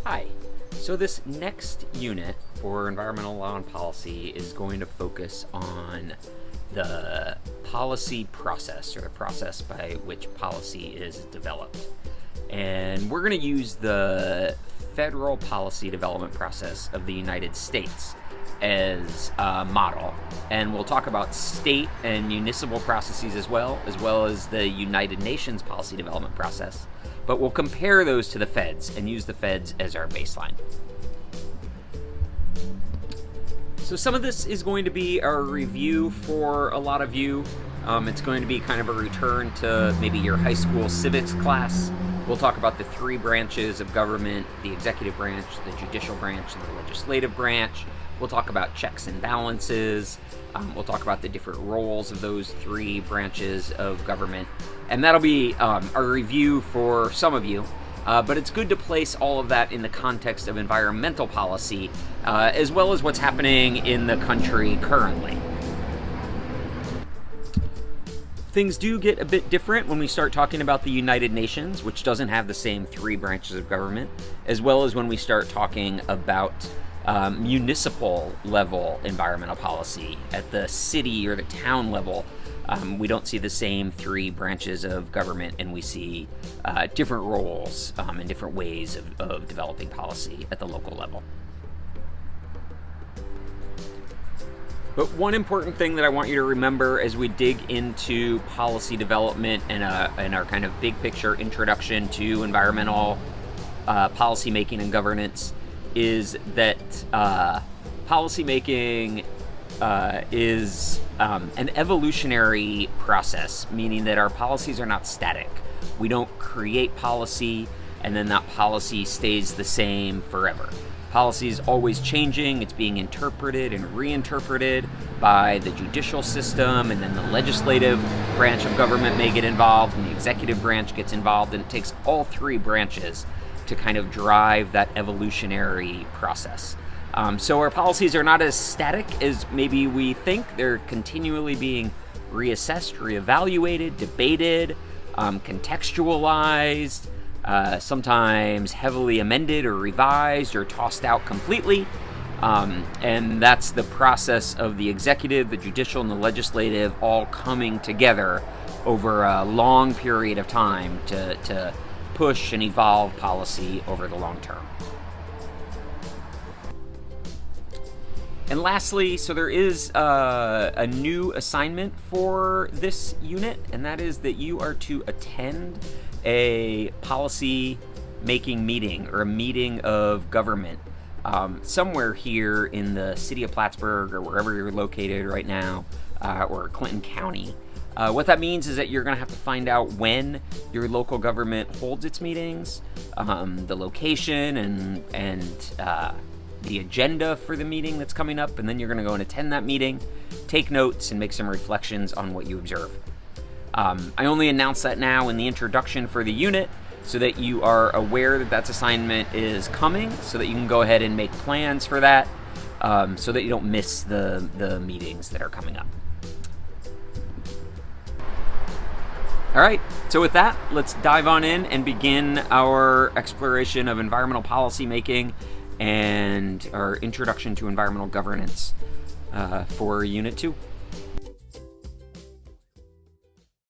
Hi. So this next unit for environmental law and policy is going to focus on the policy process, or the process by which policy is developed. And we're going to use the federal policy development process of the United States as a model. And we'll talk about state and municipal processes as well as the United Nations policy development process. But we'll compare those to the feds and use the feds as our baseline. So some of this is going to be our review for a lot of you. It's going to be kind of a return to maybe your high school civics class. We'll talk about the three branches of government: the executive branch, the judicial branch, and the legislative branch. We'll talk about checks and balances. We'll talk about the different roles of those three branches of government. And that'll be a review for some of you. But it's good to place all of that in the context of environmental policy, as well as what's happening in the country currently. Things do get a bit different when we start talking about the United Nations, which doesn't have the same three branches of government, as well as when we start talking about municipal level environmental policy. At the city or the town level, we don't see the same three branches of government, and we see different roles and different ways of developing policy at the local level. But one important thing that I want you to remember as we dig into policy development and our kind of big picture introduction to environmental policy making and governance is that policy making is an evolutionary process, meaning that our policies are not static. We don't create policy and then that policy stays the same forever. Policy is always changing. It's being interpreted and reinterpreted by the judicial system, and then the legislative branch of government may get involved, and the executive branch gets involved, and it takes all three branches to kind of drive that evolutionary process. So our policies are not as static as maybe we think. They're continually being reassessed, reevaluated, debated, contextualized, sometimes heavily amended or revised or tossed out completely. And that's the process of the executive, the judicial, and the legislative all coming together over a long period of time to push and evolve policy over the long term. And lastly, so there is a new assignment for this unit, and that is that you are to attend a policy making meeting or a meeting of government somewhere here in the city of Plattsburgh or wherever you're located right now, or Clinton County. What that means is that you're going to have to find out when your local government holds its meetings, the location and the agenda for the meeting that's coming up, and then you're going to go and attend that meeting, take notes, and make some reflections on what you observe. I only announce that now in the introduction for the unit so that you are aware that that assignment is coming, so that you can go ahead and make plans for that, so that you don't miss the meetings that are coming up. All right, so with that, let's dive on in and begin our exploration of environmental policy making and our introduction to environmental governance for Unit 2.